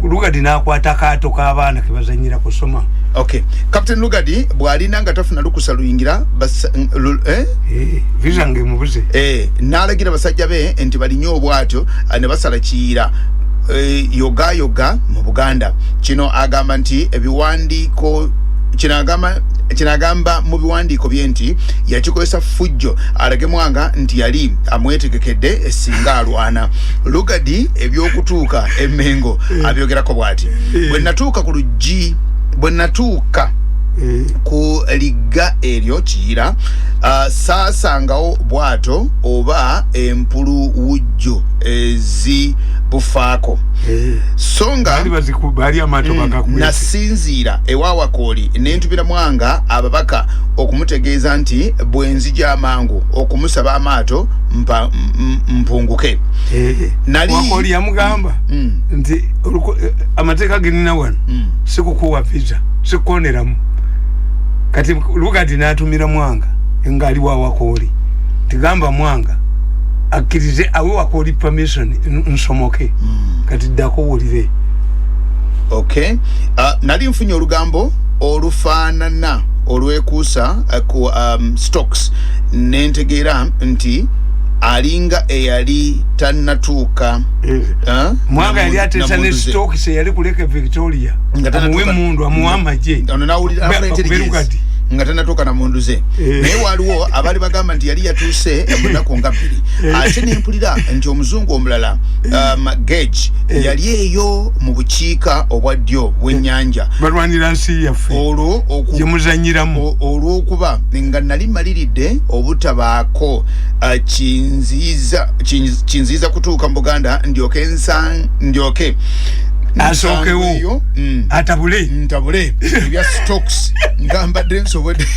Lugadi n'akwata kaato k'abaana ke bazannyira kusoma. Okay. Captain Lugadi bw'alina nga tafuna lukusa luyingira visa ng'emubuze. N'alagira basajja be nti balinye obwatyo ne basala Kiyira yoga mu Buganda. Kino agamba nti ebiwandiiko kinagamba mu biwandiiko bye nti yakikozesa fujjo alage Mwanga nti yali amwetegekedde singa alwana. Lugadi ebyokutuuka emengo abyogerako bw'ati bwe natuuka ku ligga eryo Kiyira saasangawo bwato oba empulu wujjo bufaako songa nasinziira ewa Wakooli nentubira Mwanga ababaka okumutegeeza nti bwenzija amangu okumusaba amaato mpunguke. Wakooli yamugamba nti amateeka genina wano sikukuwa visa sikukoneramu. Kati Lugadi n'atumira Mwanga ngali wa Wakooli tigamba Mwanga akkirize awe Wakooli permission nsomoke kati ddako wulire. Okay. Nali nfunye olugambo olufaanana olwekuusa ku stocks nentegeera nti alinga eyali tannatuuka. Mwanga yali atesa ne stocks yali kuleka Victoria amuwe mundu amuwa amagye nga tannatuuka na mundu ze. Naye waliwo abali bagamba nti yali yatuuse ennaku nga 2 ate nempulira nti omuzungu omulala Gage yali eyo mu bukiika obwa ddyo bw'ennyanja balwanira nsi yaffe yemuzanyiramu olw'okuba nga nali maliridde obutabaako kinziiza kutuuka mu Buganda ndyoke asookewo ntabule ebya stocks ngambadde nsobodde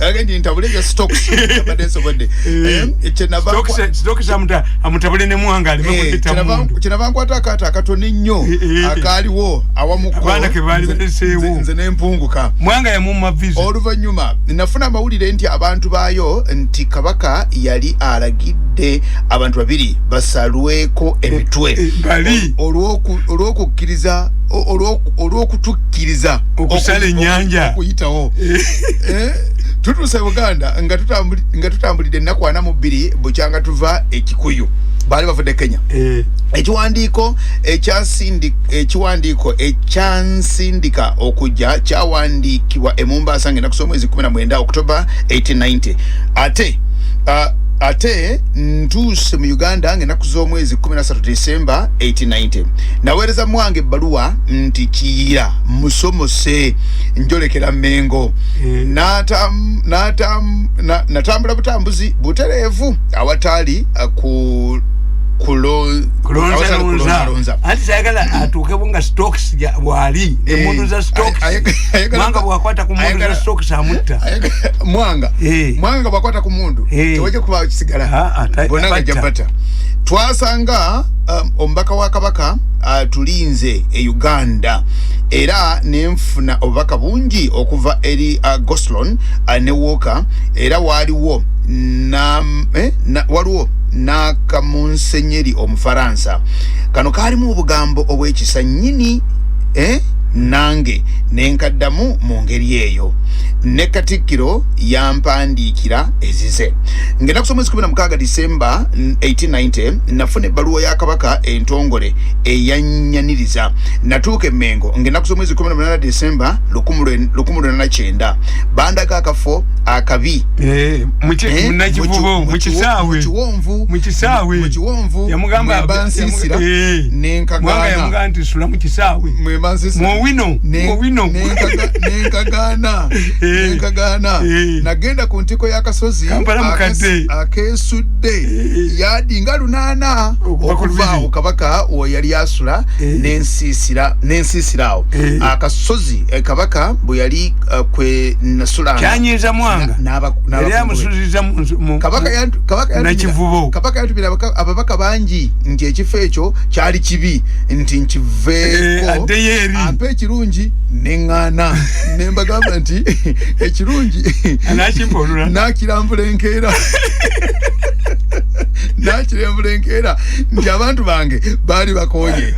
agendi ntabule ebya stocks ngambadde nsobodde stocks amutabule ne Mwanga alimekutta mundu kinavankwata akaata akatono ennyo akaaliwo awamuko abaana ke baali bateseewo nze nempunguka. Mwanga yamumma visa. Oluvannyuma nafuna amawulire nti abantu baayo nti Kabaka yali alagidde abantu 2 basalweko emitwe olw'okutukkiriza okusala ennyanja okuyitawo. Tutuuse Buganda nga tutambulidde ennaku 42 bukyanga tuva ekikuyu baali bavudde Kenya. Ekiwandiiko ekyansindika okujja kyawandiikibwa e Mombasa ng'ennaku z'omwezi 19 October 1890. Ate ate ntuuse mu Uganda ng'ennaku z'omwezi 13 December 1890 naweereza Mwange ebbaluwa nti Kiyira musomose njolekera Mengo natambula butambuzi butereevu awatali kulonza ati sayagala atuuke bunga stocks bwali emundu za stocks Mwanga bwakwata ku mundu za stocks amutta Mwanga bwakwata ku mundu tewaje kuba kisigala bonanga jabata twasanga ombaka wa Kabaka tulinze Uganda era nenfuna obubaka bungi okuva eri Goslon ne Walker era waliwo waliwo n'akamunsenyeri Omufaransa kano kalimu obugambo obw'ekisa nnyini nange nenkaddamu mu ngeri eyo ne Katikkiro yampandiikira ezize ngenda kusoma 16 December 1890 nafuna ebbaluwa ya Kabaka entongole eyanyaniriza natuuka e Mengo ngenda kusoma 18 December 1909 bandaga akafo akabi mu kisaawe yamugamba bansisira nenkagana yamugamba nti sula mu kisaawe mu wino nenkagana nagenda ku ntiko y'akasozi akesudde yadinga 8 okuva Kabaka owo yali asula nensisirawo akasozi Kabaka bwe yali kwe nasulanga kyanyiza Mwanga yali amusuliza Kabaka yatubira ababaka bangi nti ekifo ekyo kyali kibi nti nkiveeko ampe ekirungi neŋŋaana nembagamba nti ekirungi nakirambula enkeera nti abantu bange baali bakoye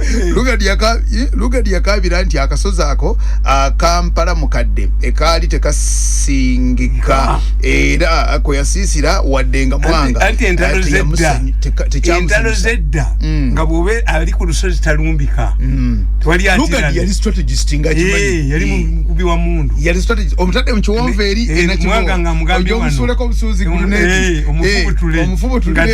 Lugadi yakabira nti akasozi ako akampala mukadde ekaali tekasingika era kwe yasiisira wadde nga Mwanga anti entalo zedda nga bw'obe ali ku lusozi talumbika Lugadi yali strategist nga kimanyi yali mukubi wa mundu yali strategist omutadde mu kiwonvu eri Mwanga nga mugambye wano omusuleko obusuuzi guluneti omufubutule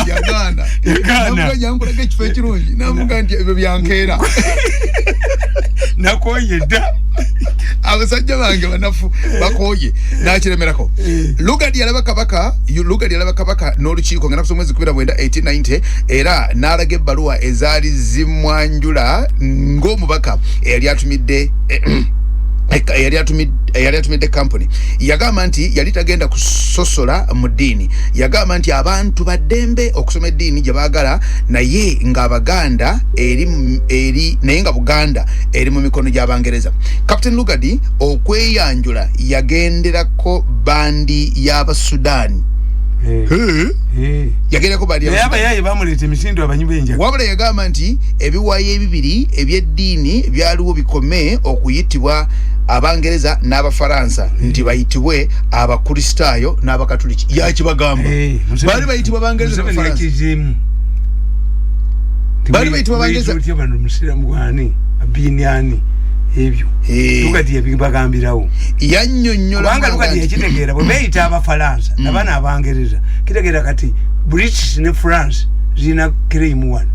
yaganda namuga yankulaga ekifo ekirungi namuga nti ebyo byankeera nakoye dda abasajja bange banafu bakoye nakiremerako Lugadi yalaba Kabaka n'olukiiko nga nakusoma mwezi 19 era n'alaga ebbaluwa ezaali zimwanjula ng'omubaka eyali atumidde company yagamba nti yali tagenda kusosola mu ddiini yagamba nti abantu baddembe okusoma eddiini gye baagala naye nga Abaganda naye nga Buganda eri mu mikono gy'Abangereza Captain Lugadi okweyanjula yagenderako bandi y'Abasudaani yagerako bali yabayaye bamuleta emisindo abanyibenja wabula yagamba nti ebiwayo ebibiri ebyeddiini byaliwo bikome okuyitibwa Abangereza n'Abafaransa nti bayitibwe Abakristaayo n'Abakatoliki yakibagamba bali bayitibwa Abangereza n'Abafaransa bali bayitibwa Abangereza bano musiramu gwani abinyani ebyo Lugadi yabigambirawo yannyonnyola kubanga Lugadi yakitegeera bwe bayita Abafaransa nabana Abangereza kitegeera kati British ne France zina claim wano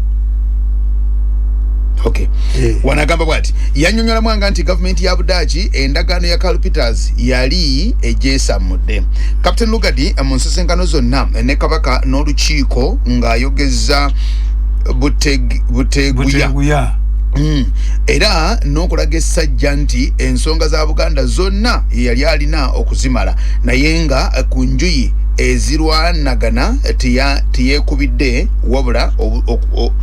wanagamba bwati yannyonnyola Mwanga nti gavumenti ya Budaaki endagaano ya Karl Peters yali ejeesamudde Captain Lugadi mu nsesenkano zonna ne Kabaka n'olukiiko ng'ayogeza buteguya era n'okulaga essajja nti ensonga za Buganda zonna yali alina okuzimala naye nga ku njuyi ezirwanagana tiyekubidde wabula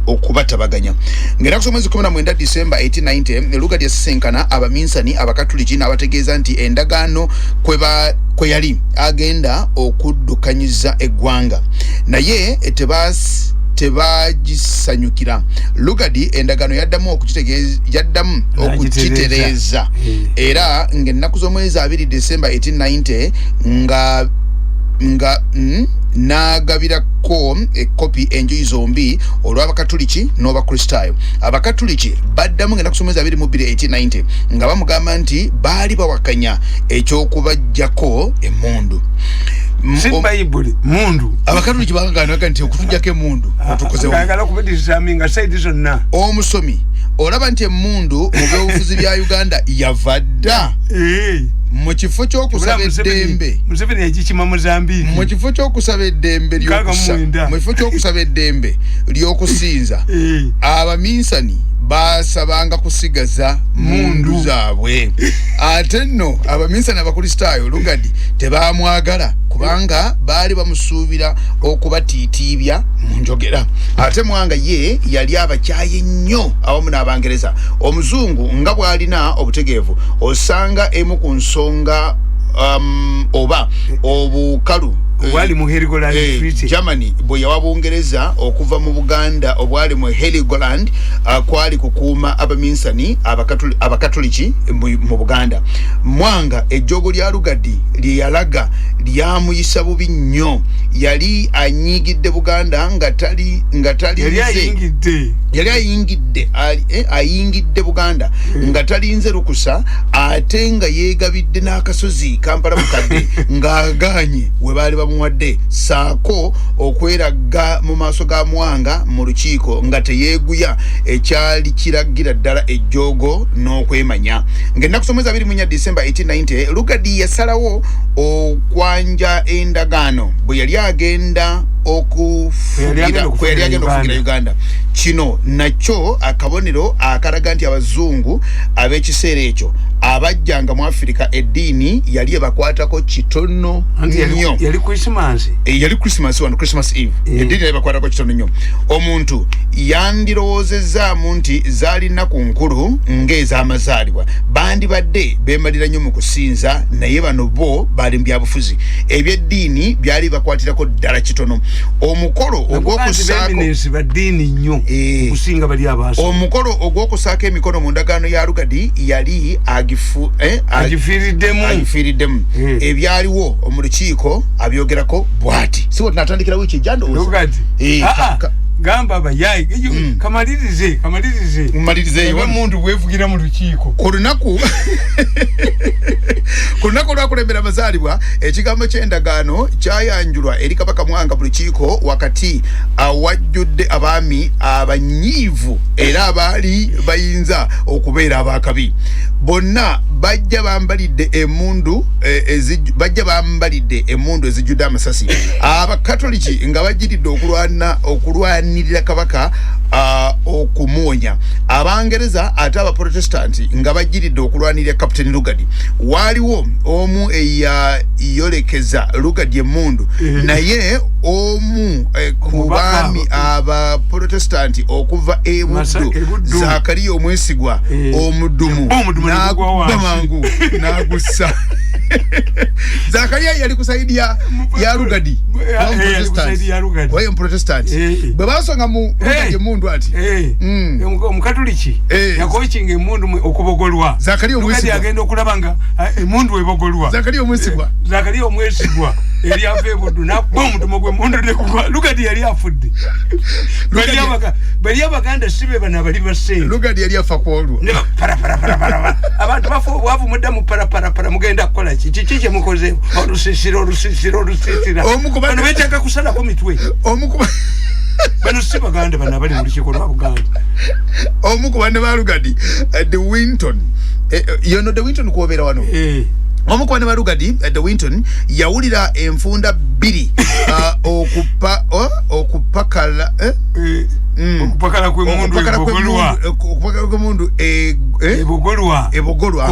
okubatabaganya ngera kusoma mwezi 19 December 1890 Lugadi yasisenkana Abaminsani Abakatoliki n'abategeeza nti endagaano kwe yali agenda okuddukanyiza eggwanga naye tebagisanyukira Lugadi endagaano yaddamu okukitereeza era ng'ennaku z'omwezi 2 December 1890 nga n'agabirako ekopi enjuyi zombi olw'Abakatoliki n'Abakristaayo Abakatoliki baddamu ng'ennaku z'omwezi 1890 nga bamugamba nti baali bawakanya eky'okubajjako emmundu Bible mundu abakatoliki baganga nti okutujjako emundu otukoze ngala kubedisa minga side zonna omusomi olaba nti emundu mu byobufuzi bya Uganda yavadda mu kifo ky'okusaba eddembe Museveni yagikima Mozambique mu kifo ky'okusaba eddembe ly'okusinza abaminsani basabanga kusigaza mundu zaabwe ate nno abaminsani abakristaayo Lugadi tebamwagala kubanga baali bamusuubira okubatiitiibya mu njogera ate Mwanga ye yali abakyaye nnyo awamu n'Abangereza omuzungu nga bw'alina obutegeevu osanga emu ku nsonga oba obukalu wali mu Heligoland Germany bwe yawa Bungereza okuva mu Buganda obwali mu Heligoland kwali kukuuma abaminsani abakatoliki mu Buganda Mwanga ejjogo lya Lugadi lye yalaga lyamuyisa bubi nnyo yali anyigidde Buganda nga tali yali ayingidde Buganda nga talinze lukusa ate nga yeegabidde n'akasozi Kampala mukadde ng'aganye we baali bamuwadde saako okweraga mu maaso ga Mwanga mu lukiiko nga teyeeguya ekyali kiragira ddala ejjoogo n'okwemanya ng'ennaku somwezi 24 December 1890 Lugadi yasalawo okwanja endagaano bwe yali agenda okufugira Uganda kino nakyo akabonero akalaga nti abazungu ab'ekiseera ekyo abajjanga mu Africa eddiini yali ebakwatako kitono nnyo yali Christmas wano Christmas Eve eddiini yali ebakwatako kitono nnyo omuntu yandirowoozezaamu nti zaalina ku nkulu ng'ez'amazaalibwa bandibadde beemalira nnyo mu kusinza naye bano bo baali mu byabufuzi ebyeddiini byali bakwatirako ddala kitono omukolo ogw'okusaako emikono mu ndagaano ya Lugadi yali agifiiriddemu ebyaliwo mu lukiiko abyogerako bw'ati siwo tunatandikira wiiki ejjandowooza gamba abayayi kamalirize omuntu bwevugira mu lukiiko ku lunaku olwakulembera amazaalibwa ekigambo ky'endagaano kyayanjulwa eri Kabaka Mwanga mu lukiiko wakati awajjudde abaami abanyiivu era abaali bayinza okubeera abakabi bonna bajja bambalidde emmundu ezijjudde amasasi abakatoliki nga bajiridde okulwanirira kabaka okumuwonya Abangereza ate abaprotestanti nga bajiridde okulwanirira Captain Lugadi waliwo omu eyayolekeza Lugadi emmundu naye omu ku baami abaprotestanti okuva ebuddu Zakariya omwesigwa omudumu n'agubba mangu n'agussa Zakariya yali kusaidi ya Lugadi wayo Protestant bwe basonga mu Lugadi emundu ati omukatoliki yakoyinga emundu okubogolwa Zakariya omwesigwa Lugadi agenda okulabanga emundu ebogolwa Zakariya omwesigwa eri ave ebuddu n'akubba omudumu gw'emundu nekugwa Lugadi yali afudde bali Abaganda sibe bano abali basenga Lugadi yali afa kwolwo para abantu bafu wavu muddamu para mugenda kukola kiki kye mukoze olusisira bano betaka kusalako mitwe bano si Baganda bano abali mu lukiiko lwa Buganda omukuba ne ba Lugadi the Winton the Winton kuobeera wano omukuba ne ba Lugadi the Winton yawulira enfunda bbiri okupakala okupakala kw'emundu ebogolwa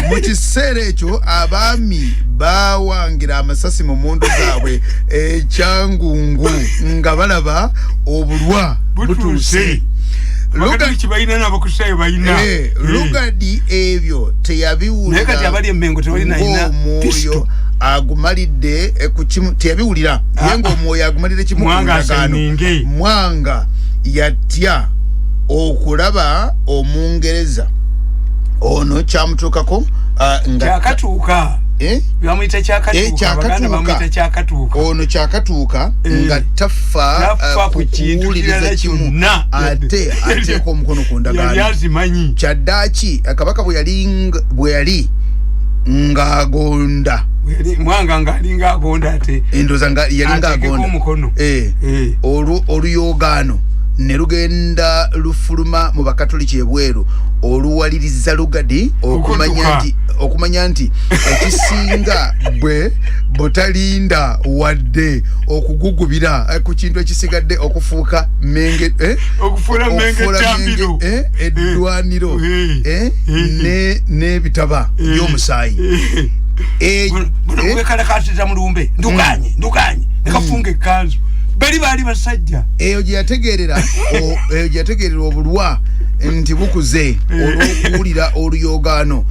mu kiseera ekyo abaami bawangira amasasi mu mmundu zaabwe ekyangungu nga balaba obulwa butuuse Lugadi ebyo teyabiwulira ng'omwoyo agumalidde kukimu teyabiwulira naye ng'omwoyo agumalidde kimu Mwanga yatya okulaba Omungereza ono kyamutuukako kyakatuuka bamuyita kyakatuuka ono kyakatuuka nga tafa kuwuliriza kimu ate ateeka omukono ku ndagaano kyaddaaki Kabaka bwe yali ng'agonda mwanga ngalinga agonda ate endoza nga yalinga agonda oluyogano ne lugenda lufuluma mu bakatoliki ebweru oluwaliriza lugadi okumanya nti ekisinga bwe botalinda wadde okugugubira ku kintu ekisigadde okufuuka menge tambiro eddwaniro n'ebitaba by'omusaayi wekalakasiza mulumbe ndukanye nekafunga ekanzu bali bali basajja eyo gye yategeerera obulwa nti bukuze olw'okuwulira oluyoogaano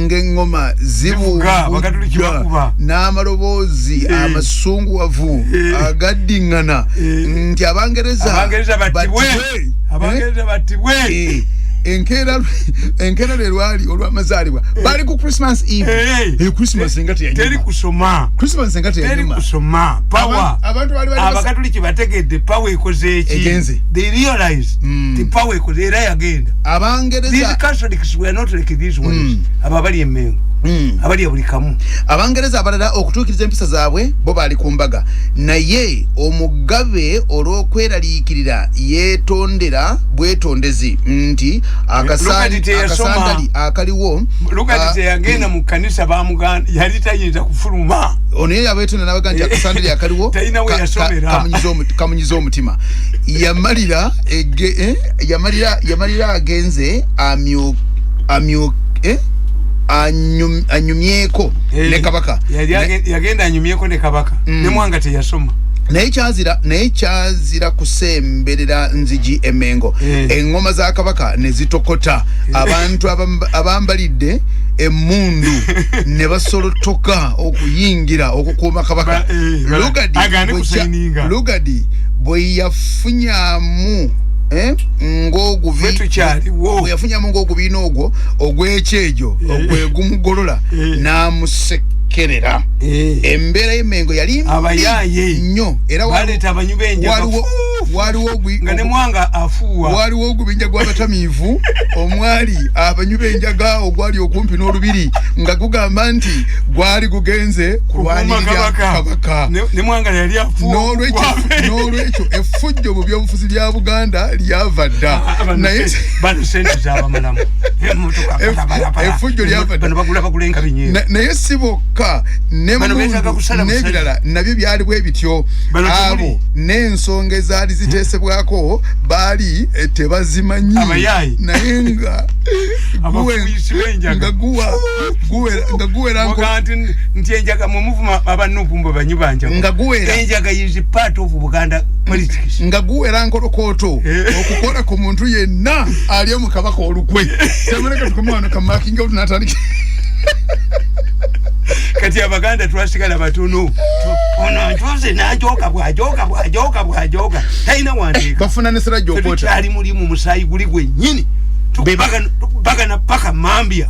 ng'eŋŋoma zibuubuddwa n'amaloboozi amasunguwavu agaddiŋŋana nti abangereza battibwe enkeera lwe lwali olw'amazaalibwa bali ku Christmas Eve Christmas nga teri kusoma power abakatoliki bategedde power ekoze eki they realize the power ekoze era yagenda abangereza these Catholics were not like these ones ababali emengo abali buli kamu abangereza abalala okutuukiriza empisa zaabwe bo bali ku mbaga naye omugabe olw'okweraliikirira yeetondera bwetondezi nti akasandali akaliwo lukati teyagenda mu kanisa bamuganda yali tayinza kufuluma ono ye yabeetonda n'abaga nti akasandali akaliwo kamunyiza omutima yamalira agenze anyumyeko ne kabaka yagenda anyumyeko ne kabaka ne mwanga teyasoma naye kyazira kusemberera nzigi emengo eŋŋoma za kabaka ne zitokota abantu abambalidde emmundu ne basolotoka okuyingira okukuuma kabaka lugadi bwe yafunyamu yafunyamu ng'ogubiina ogwo ogw'ekyejo ogwegumugolola n'amusekerera embeera y'emengo yali abayaye nnyo era waleeta abanyu b'enjaga nga ne mwanga afuuwa waliwo ogubinja gw'abatamiivu omwali abanyu b'enjaga ogwali okumpi n'olubiri nga gugamba nti gwali gugenze kulwanirira kabaka ne mwanga yali afuuwa n'olwekyo effujjo mu byobufuzi bya Buganda lyava dda naye effujjo lyava dda naye si bokka n'ebirala nabyo byali bwe bityo abo n'ensonga ezaali ziteesebwako baali tebazimanyi naye nga guwera nti enjaga mumuvuma abanupumbo banyu banja nga guwera enjaga is part of Buganda politics nga guwera nkolokooto okukola ku muntu yenna ali mu kabaka olukwe temereka tukumwana kamakinga tunatandika kati abaganda twasigala batono ono ntuze najoka bwajoka taina wandeeka bafuna ne serwajjaokwota ali mulimu musayi guli gwe nnyini baga na paka mambia